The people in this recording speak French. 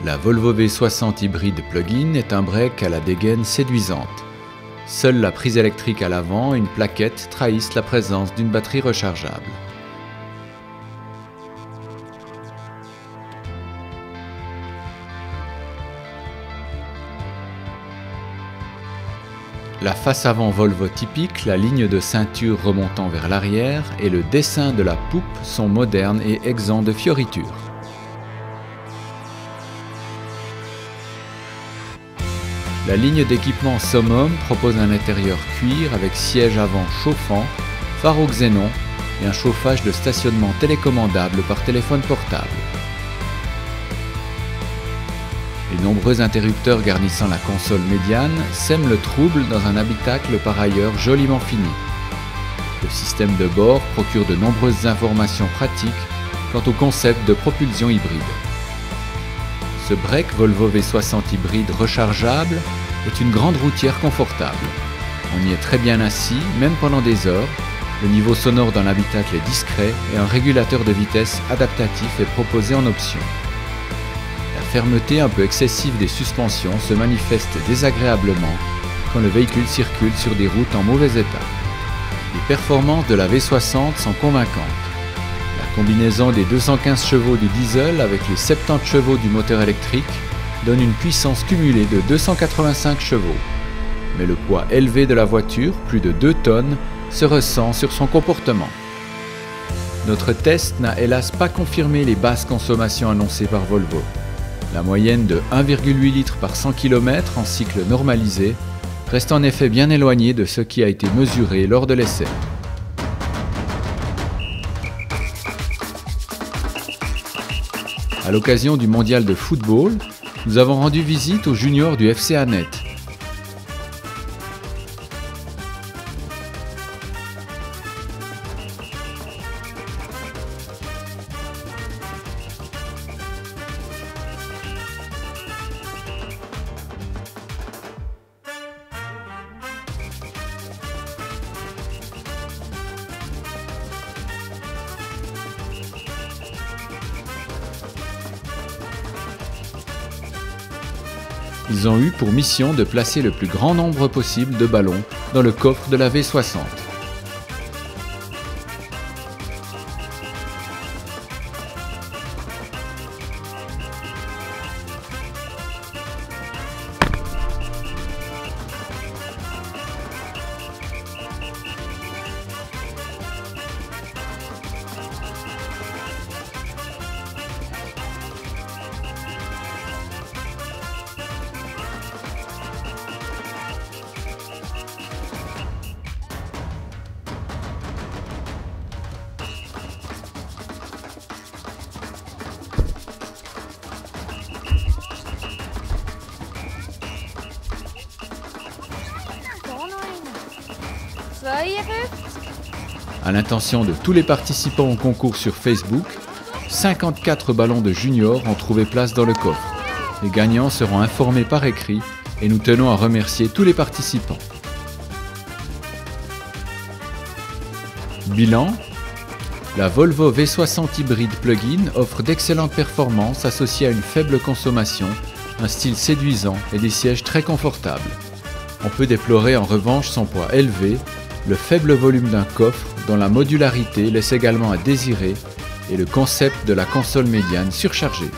La Volvo V60 hybride plug-in est un break à la dégaine séduisante. Seule la prise électrique à l'avant et une plaquette trahissent la présence d'une batterie rechargeable. La face avant Volvo typique, la ligne de ceinture remontant vers l'arrière et le dessin de la poupe sont modernes et exempts de fioritures. La ligne d'équipement Summum propose un intérieur cuir avec siège avant chauffant, phare au xénon et un chauffage de stationnement télécommandable par téléphone portable. Les nombreux interrupteurs garnissant la console médiane sèment le trouble dans un habitacle par ailleurs joliment fini. Le système de bord procure de nombreuses informations pratiques quant au concept de propulsion hybride. Ce break Volvo V60 hybride rechargeable est une grande routière confortable. On y est très bien assis, même pendant des heures. Le niveau sonore dans l'habitacle est discret et un régulateur de vitesse adaptatif est proposé en option. La fermeté un peu excessive des suspensions se manifeste désagréablement quand le véhicule circule sur des routes en mauvais état. Les performances de la V60 sont convaincantes. La combinaison des 215 chevaux du diesel avec les 70 chevaux du moteur électrique donne une puissance cumulée de 285 chevaux. Mais le poids élevé de la voiture, plus de 2 tonnes, se ressent sur son comportement. Notre test n'a hélas pas confirmé les basses consommations annoncées par Volvo. La moyenne de 1,8 litres par 100 km en cycle normalisé reste en effet bien éloignée de ce qui a été mesuré lors de l'essai. À l'occasion du mondial de football, nous avons rendu visite aux juniors du FC Annette. Ils ont eu pour mission de placer le plus grand nombre possible de ballons dans le coffre de la V60. À l'intention de tous les participants au concours sur Facebook, 54 ballons de juniors ont trouvé place dans le coffre. Les gagnants seront informés par écrit et nous tenons à remercier tous les participants. Bilan: la Volvo V60 hybride plug-in offre d'excellentes performances associées à une faible consommation, un style séduisant et des sièges très confortables. On peut déplorer en revanche son poids élevé, le faible volume d'un coffre dont la modularité laisse également à désirer et le concept de la console médiane surchargée.